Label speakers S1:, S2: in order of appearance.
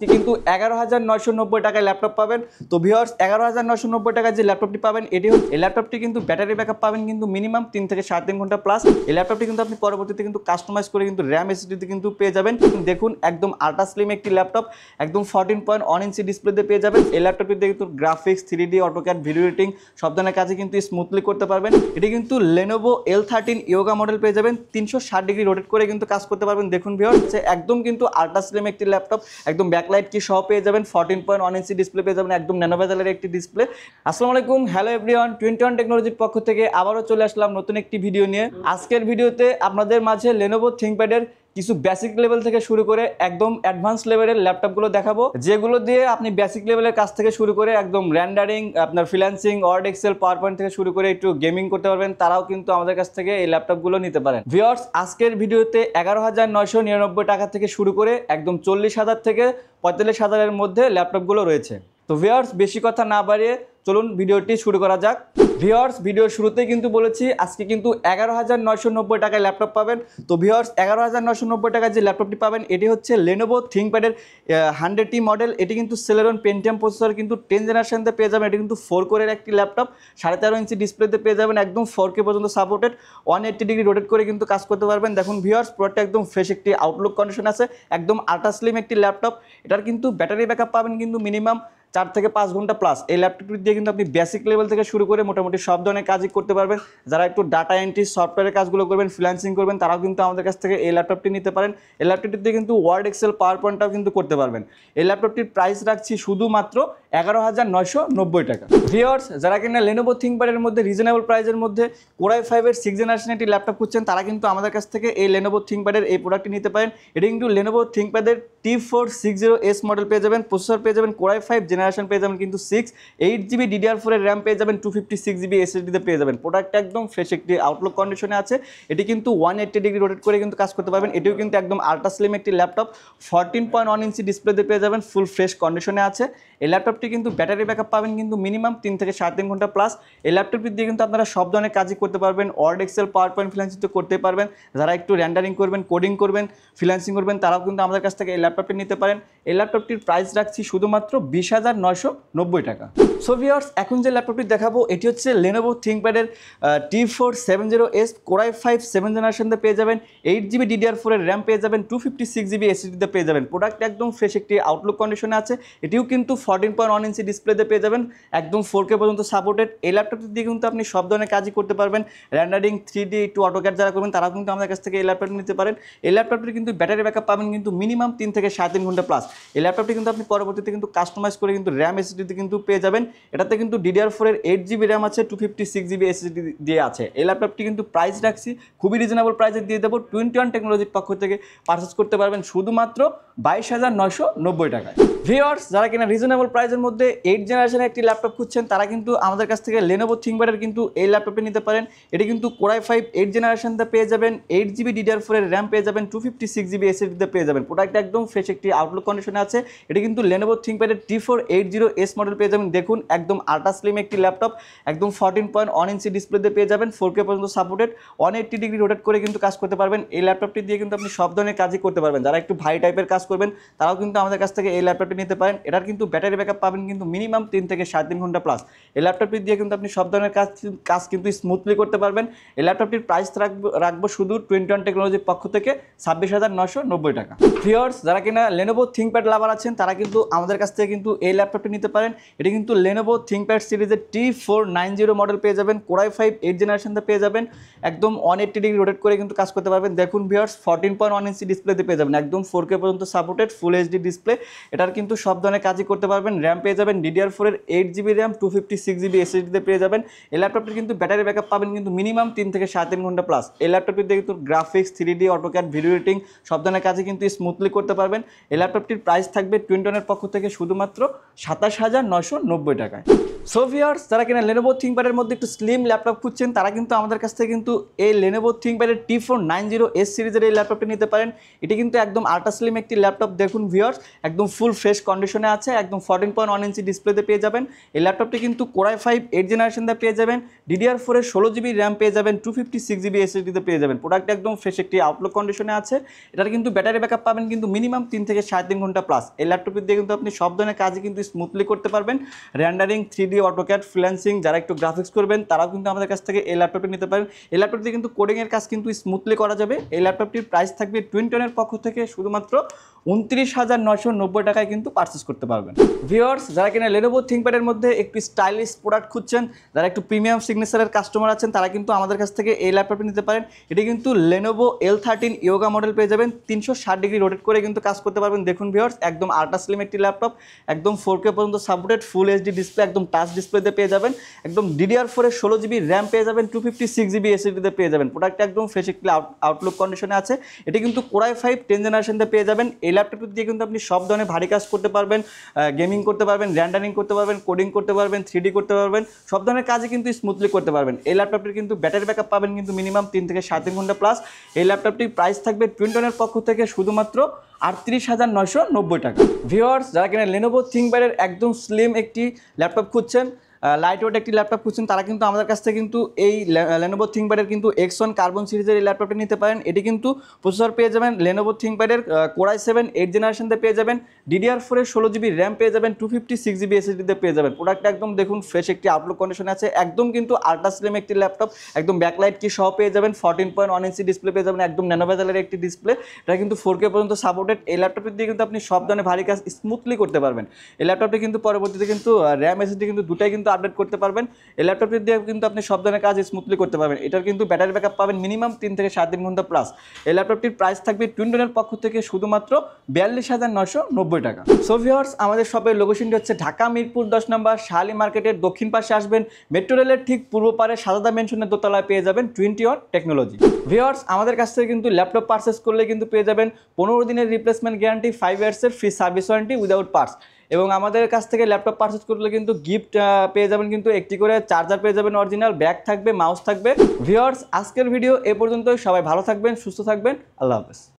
S1: কিন্তু 11,990 টাকায় ল্যাপটপ পাবেন। তো ভিউয়ার্স 11,990 টাকায় যে ল্যাপটপটি পাবেন এই ল্যাপটপটি কিন্তু ব্যাটারি ব্যাকআপ পাবেন কিন্তু মিনিমাম 3 থেকে 3.5 ঘন্টা প্লাস। এই ল্যাপটপটি কিন্তু আপনি পরবর্তীতে কিন্তু কাস্টমাইজ করে কিন্তু র্যাম এসএসডি কিন্তু পেয়ে যাবেন। দেখুন একদম আল্ট্রা স্লিম একটি ল্যাপটপ, একদম 14.1 ইঞ্চি ডিসপ্লেতে পেয়ে যাবেন। এই ল্যাপটপটিতে কিন্তু graphics, 3D, AutoCAD, video editing সব ধরনের কাজে কিন্তু স্মুথলি করতে পারবেন। এটি কিন্তু Lenovo L13 ইয়োগা মডেল পেয়ে যাবেন, 360 ডিগ্রি রোটেট করে কিন্তু কাজ করতে পারবেন। দেখুন ভিউয়ার্স একদম কিন্তু আল্ট্রা স্লিম একটি ল্যাপটপ, একদম ব্যাকলাইট কি সহ পেয়ে যাবেন, 14.1 ইঞ্চি ডিসপ্লে পেয়ে যাবেন, একদম ন্যানো বেজেলের একটি ডিসপ্লে। আসসালামু আলাইকুম, হ্যালো এভরিওয়ান, 21 টেকনোলজির পক্ষ থেকে আবারও চলে আসলাম নতুন একটি ভিডিও নিয়ে। আজকের ভিডিওতে আপনাদের মাঝে Lenovo ThinkPad-এর কিছু বেসিক লেভেল থেকে শুরু করে একদম অ্যাডভান্স লেভেলের ল্যাপটপগুলো দেখাবো, যেগুলো দিয়ে আপনি বেসিক লেভেলের কাজ থেকে শুরু করে একদম রেন্ডারিং, আপনার freelancing, Word, Excel, PowerPoint থেকে শুরু করে একটু গেমিং করতে পারবেন, তারাও কিন্তু আমাদের কাছ থেকে এই ল্যাপটপগুলো নিতে পারেন। ভিউয়ার্স আজকের ভিডিওতে 11,999 টাকা থেকে শুরু করে একদম 40,000 থেকে 45,000-এর মধ্যে ল্যাপটপগুলো রয়েছে। তো ভিউয়ার্স বেশি কথা না বাড়িয়ে চলুন ভিডিওটি শুরু করা যাক। ভিউয়ার্স ভিডিওর শুরুতেই কিন্তু বলেছি আজকে কিন্তু 11,990 টাকায় ল্যাপটপ পাবেন। তো ভিউয়ার্স 11,990 টাকায় যে ল্যাপটপটি পাবেন এটি হচ্ছে Lenovo ThinkPad-এর 100T মডেল। এটি কিন্তু Celeron Pentium প্রসেসর কিন্তু 10 জেনারেশনতে পেয়ে যাবেন। এটি কিন্তু 4 কোরের একটি ল্যাপটপ, 13.5 ইঞ্চি ডিসপ্লেতে পেয়ে যাবেন, একদম 4K পর্যন্ত সাপোর্টেড, 180 ডিগ্রি রোটেট করে কিন্তু কাজ করতে পারবেন। দেখুন ভিউয়ার্স প্রোডাক্টটা একদম ফ্রেশ একটি আউটলুক কন্ডিশন আছে, একদম আল্ট্রা স্লিম একটি ল্যাপটপ। এটার কিন্তু ব্যাটারি ব্যাকআপ পাবেন কিন্তু মিনিমাম 4 থেকে 5 ঘন্টা প্লাস। এই ল্যাপটপটি দিয়ে কিন্তু আপনি বেসিক লেভেল থেকে শুরু করে মোটামুটি সব ধরনের কাজই করতে পারবেন। যারা একটু ডাটা এন্ট্রি, সফটওয়্যারের কাজগুলো করবেন, ফ্রিল্যান্সিং করবেন, তারাও কিন্তু আমাদের কাছ থেকে এই ল্যাপটপটি নিতে পারেন। এই ল্যাপটপটি দিয়ে কিন্তু ওয়ার্ড, এক্সেল, পাওয়ার পয়েন্টটাও কিন্তু করতে পারবেন। এই ল্যাপটপটির প্রাইস রাখছি শুধুমাত্র 11,990 টাকা। ভিউয়ার্স যারা কিনা Lenovo ThinkPad-এর মধ্যে রিজনেবল প্রাইসের মধ্যে Core i5-এর 6 জেনারেশন একটি ল্যাপটপ খুঁজছেন, তারা কিন্তু আমাদের কাছ থেকে এই Lenovo ThinkPad-এর এই প্রোডাক্টটি নিতে পারেন। এটি কিন্তু Lenovo ThinkPad-এর T460S মডেল পেয়ে যাবেন, প্রসেসর পেয়ে যাবেন Core i5 জেনারেশন পেয়ে যাবেন কিন্তু 6, 8GB DDR4-এর র্যাম পেয়ে যাবেন, 256GB SSD-তে পেয়ে যাবেন। প্রোডাক্টটা একদম ফ্রেশ একটি আউটলুক কন্ডিশনে আছে। এটি কিন্তু 180 ডিগ্রি রোটেট করে কিন্তু কাজ করতে পারবেন। এটিও কিন্তু একদম আল্ট্রা স্লিম একটি ল্যাপটপ, 14.1 ইঞ্চি ডিসপ্লেতে পেয়ে যাবেন, ফুল ফ্রেশ কন্ডিশনে আছে। এই ল্যাপটপটি কিন্তু ব্যাটারি ব্যাকআপ পাবেন কিন্তু মিনিমাম 3 থেকে 3.5 ঘন্টা প্লাস। এই ল্যাপটপটি দিয়ে কিন্তু আপনারা সব ধরনের কাজই করতে পারবেন, Word, Excel, PowerPoint, freelancing তো করতে পারবেন। যারা একটু রেন্ডারিং করবেন, কোডিং করবেন, ফ্রিল্যান্সিং করবেন, তারাও কিন্তু আমাদের কাছ থেকে এই ল্যাপটপটি নিতে পারেন। এই ল্যাপটপটির প্রাইস রাখছি শুধুমাত্র 20,990 টাকা। সো ভিউয়ার্স এখন যে ল্যাপটপটি দেখাবো এটি হচ্ছে Lenovo ThinkPad-এর T470S Core i5 7 জেনারেশনতে পেয়ে যাবেন, 8GB DDR4-এর র্যাম পেয়ে যাবেন, 256GB SSD-তে পেয়ে যাবেন। প্রোডাক্ট একদম ফ্রেশ একটি আউটলুক কন্ডিশনে আছে। এটিও কিন্তু 14.1 ইঞ্চি ডিসপ্লেতে পেয়ে যাবেন, একদম 4K পর্যন্ত সাপোর্টেড। এই ল্যাপটপটি দিয়ে কিন্তু আপনি সব ধরনের কাজই করতে পারবেন। রেন্ডারিং, 3D, একটু অটোক্যাড যারা করবেন তারাও কিন্তু আমাদের কাছ থেকে এই ল্যাপটপটি নিতে পারেন। এই ল্যাপটপটি কিন্তু ব্যাটারি ব্যাকআপ পাবেন কিন্তু মিনিমাম 3 থেকে 3.5 ঘন্টা প্লাস। এই ল্যাপটপটি কিন্তু আপনি পরবর্তীতে কিন্তু কাস্টমাইজ করে কিন্তু র্যাম এসএসডি কিন্তু পেয়ে যাবেন। এটাতে কিন্তু DDR4-এর 8GB র্যাম আছে, 256GB SSD দিয়ে আছে। এই ল্যাপটপটি কিন্তু প্রাইস রাখছি খুবই রিজনেবল প্রাইসে দিয়ে দেবো। 21 টেকনোলজির পক্ষ থেকে পারচেস করতে পারবেন শুধুমাত্র 22,990 টাকায়। ভিউয়ার্স যারা কিনা রিজনেবল প্রাইসের মধ্যে 8 জেনারেশনের একটি ল্যাপটপ খুঁজছেন, তারা কিন্তু আমাদের কাছ থেকে Lenovo ThinkPad-এর কিন্তু এই ল্যাপটপটি নিতে পারেন। এটি কিন্তু Core i5 8 জেনারেশনতে পেয়ে যাবেন, 8GB DDR4-এর র্যাম পেয়ে যাবেন, 256GB SSD-তে পেয়ে যাবেন। প্রোডাক্ট একদম ফ্রেশ একটি আউটলুক কন্ডিশনে আছে। এটি কিন্তু Lenovo ThinkPad-এর T480S মডেল পেয়ে যাবেন। দেখুন একদম আল্ট্রা স্লিম একটি ল্যাপটপ, একদম 14.1 ইঞ্চি ডিসপ্লেতে পেয়ে যাবেন, 4K পর্যন্ত সাপোর্টেড, 180 ডিগ্রি রোটেট করে কিন্তু কাজ করতে পারবেন। এই ল্যাপটপটি দিয়ে কিন্তু আপনি সব ধরনের কাজই করতে পারবেন। যারা একটু ভারী টাইপের কাজ করবেন তারাও কিন্তু আমাদের কাছ থেকে এই ল্যাপটপটি নিতে পারেন। এটার কিন্তু ব্যাটারি ব্যাকআপ পাবেন কিন্তু মিনিমাম 3 থেকে 3.5 ঘন্টা প্লাস। এই ল্যাপটপটি দিয়ে কিন্তু আপনি সব ধরনের কাজ কিন্তু স্মুথলি করতে পারবেন। এই ল্যাপটপটির প্রাইস রাখবো শুধু 21 টেকনোলজির পক্ষ থেকে 26,990 টাকা। ভিউয়ার্স যারা কিনা Lenovo ThinkPad লাভার আছেন তারা কিন্তু আমাদের কাছ থেকে কিন্তু এই ল্যাপটপটি নিতে পারেন। এটি কিন্তু Lenovo ThinkPad সিরিজের T490 মডেল পেয়ে যাবেন, Core i5 8 জেনারেশনতে পেয়ে যাবেন, একদম 180 ডিগ্রি রোটেট করে কিন্তু কাজ করতে পারবেন। দেখুন ভিউয়ার্স 14.1 ইঞ্চি ডিসপ্লেতে পেয়ে যাবেন, একদম 4K পর্যন্ত সাপোর্টেড, ফুল এইচডি ডিসপ্লে। এটার কিন্তু সব ধরনের কাজই করতে পারবেন। র্যাম পেয়ে যাবেন DDR4-এর 8GB র্যাম, 256GB SSD-তে পেয়ে যাবেন। এই ল্যাপটপটির কিন্তু ব্যাটারি ব্যাকআপ পাবেন কিন্তু মিনিমাম 3 থেকে 3.5 ঘন্টা প্লাস। এই ল্যাপটপটিতে কিন্তু graphics, 3D, AutoCAD, video editing সব ধরনের কাজই কিন্তু স্মুথলি করতে পারবেন। এই ল্যাপটপটির প্রাইস থাকবে 21-এর পক্ষ থেকে শুধুমাত্র 27,990 টাকায়। সো ভিউয়ার্স যারা কিনা Lenovo ThinkPad-এর মধ্যে একটু স্লিম ল্যাপটপ খুঁজছেন, তারা কিন্তু আমাদের কাছ থেকে কিন্তু এই Lenovo ThinkPad-এর T490S সিরিজের এই ল্যাপটপটি নিতে পারেন। এটি কিন্তু একদম আল্ট্রা স্লিম একটি ল্যাপটপ। দেখুন ভিউয়ার্স একদম ফুল ফ্রেশ কন্ডিশনে আছে, একদম 14.1 ইঞ্চি ডিসপ্লেতে পেয়ে যাবেন। এই ল্যাপটপটি কিন্তু Core i5 8 জেনারেশনতে পেয়ে যাবেন, DDR4-এর 16GB র্যাম পেয়ে যাবেন, 256GB SSD-তে পেয়ে যাবেন। প্রোডাক্ট একদম ফ্রেশ একটি আউটলুক কন্ডিশনে আছে। এটার কিন্তু ব্যাটারি ব্যাকআপ পাবেন কিন্তু মিনিমাম 3 থেকে 3.5 ঘন্টা প্লাস। এই ল্যাপটপটি দিয়ে কিন্তু আপনি সব ধরনের কাজই কিন্তু স্মুথলি করতে পারবেন। রেন্ডারিং, 3D, অটোক্যাড, ফ্রিল্যান্সিং, যারা একটু গ্রাফিক্স করবেন তারাও কিন্তু আমাদের কাছ থেকে এই ল্যাপটপটি নিতে পারেন। এই ল্যাপটপ দিয়ে কিন্তু কোডিংয়ের কাজ কিন্তু স্মুথলি করা যাবে। এই ল্যাপটপটির প্রাইস থাকবে টুইনটনের পক্ষ থেকে শুধুমাত্র 29,990 টাকায় কিন্তু পারচেস করতে পারবেন। ভিউয়ার্স, যারা কিনা লেনোভো থিংকপ্যাডের মধ্যে একটু স্টাইলিশ প্রোডাক্ট খুঁজছেন, যারা একটু প্রিমিয়াম সিগনেচারের কাস্টমার আছেন, তারা কিন্তু আমাদের কাছ থেকে এই ল্যাপটপটি নিতে পারেন। এটি কিন্তু লেনোভো L13 ইয়োগা মডেল পেয়ে যাবেন। 360 ডিগ্রি রোটেট করে কিন্তু কাজ করতে পারবেন। দেখুন ভিউয়ার্স, একদম আল্ট্রা স্লিম একটি ল্যাপটপ, একদম 4K পর্যন্ত সাপোর্টেড, ফুল HD ডিসপ্লে, একদম টাচ ডিসপ্লেতে পেয়ে যাবেন। একদম DDR4 এর 16 GB র্যাম পেয়ে যাবেন, 256 GB SSD পেয়ে যাবেন। প্রোডাক্ট একদম ফ্রেশ একটি আউটলুক কন্ডিশনে আছে। এটি কিন্তু Core i5 10 জেনারেশনতে পেয়ে যাবেন। এই ল্যাপটপটি দিয়ে কিন্তু আপনি সব ধরনের ভারী কাজ করতে পারবেন, গেমিং করতে পারবেন, রেন্ডারিং করতে পারবেন, কোডিং করতে পারবেন, 3D করতে পারবেন, সব ধরনের কাজই কিন্তু স্মুথলি করতে পারবেন। এই ল্যাপটপটির কিন্তু ব্যাটারি ব্যাকআপ পাবেন কিন্তু মিনিমাম 3 থেকে 7 ঘন্টা প্লাস। এই ল্যাপটপটির প্রাইস থাকবে টুইনটনের পক্ষ থেকে শুধুমাত্র 38,990 টাকা। ভিউয়ার্স, যারা কিনা লেনোভো থিংকপ্যাডের একদম স্লিম একটি ল্যাপটপ খুঁজছেন, লাইট ওয়েট একটি ল্যাপটপ খুঁজছেন, তারা কিন্তু আমাদের কাছ থেকে কিন্তু এই লেনোভো থিংকপ্যাডের কিন্তু X1 কার্বন সিরিজের এই ল্যাপটপটি নিতে পারেন। এটি কিন্তু প্রসেসর পেয়ে যাবেন লেনোভো থিংকপ্যাডের Core i7 8 জেনারেশনতে পেয়ে যাবেন, DDR4 এর 16 GB র্যাম পেয়ে যাবেন, 256 GB SSD পেয়ে যাবেন। প্রোডাক্টটা একদম দেখুন ফ্রেশ একটি আউটলুক কন্ডিশনে আছে, একদম কিন্তু আল্ট্রা স্লিম একটি ল্যাপটপ, একদম ব্যাকলাইট কি সহ পেয়ে যাবেন, 14.1 ইঞ্চি ডিসপ্লে পেয়ে যাবেন, একদম ন্যানো বেজেলের একটি ডিসপ্লে। এটা কিন্তু 4K পর্যন্ত সাপোর্টেড। এই ল্যাপটপটি দিয়ে কিন্তু আপনি সব ধরনের ভারী কাজ স্মুথলি করতে পারবেন। এই ল্যাপটপটি কিন্তু পরবর্তীতে কিন্তু র্যাম SSD কিন্তু দুটাই কিন্তু আপডেট করতে পারবেন। এই ল্যাপটপটি দিয়ে কিন্তু আপনি সব ধরনের কাজ স্মুথলি করতে পারবেন। এটার কিন্তু ব্যাটারি ব্যাকআপ পাবেন মিনিমাম 3 থেকে 7 ঘন্টা প্লাস। এই ল্যাপটপটির প্রাইস থাকবে টুইনটনের পক্ষ থেকে শুধুমাত্র 42,990 টাকা। সো ভিউয়ার্স, আমাদের শপের লোকেশনটি হচ্ছে ঢাকা মিরপুর 10 নম্বর শাহালি মার্কেটের দক্ষিণ পাশে আসবেন, মেট্রো রেলের ঠিক পূর্ব পারে সাজাদা মেনশনের দোতলায় পেয়ে যাবেন 21 টেকনোলজি। ভিউয়ার্স, আমাদের কাছ থেকে কিন্তু ল্যাপটপ পারচেস করলে কিন্তু পেয়ে যাবেন 15 দিনের রিপ্লেসমেন্ট গ্যারান্টি, 5 ইয়ার্সের free service warranty without parts. এবং আমাদের কাছ থেকে ল্যাপটপ পারচেস করলে কিন্তু গিফট পেয়ে যাবেন, কিন্তু একটি করে চার্জার পেয়ে যাবেন, অরিজিনাল ব্যাগ থাকবে, মাউস থাকবে। ভিউয়ার্স, আজকের ভিডিও এ পর্যন্তই। সবাই ভালো থাকবেন, সুস্থ থাকবেন, আল্লাহ হাফেজ।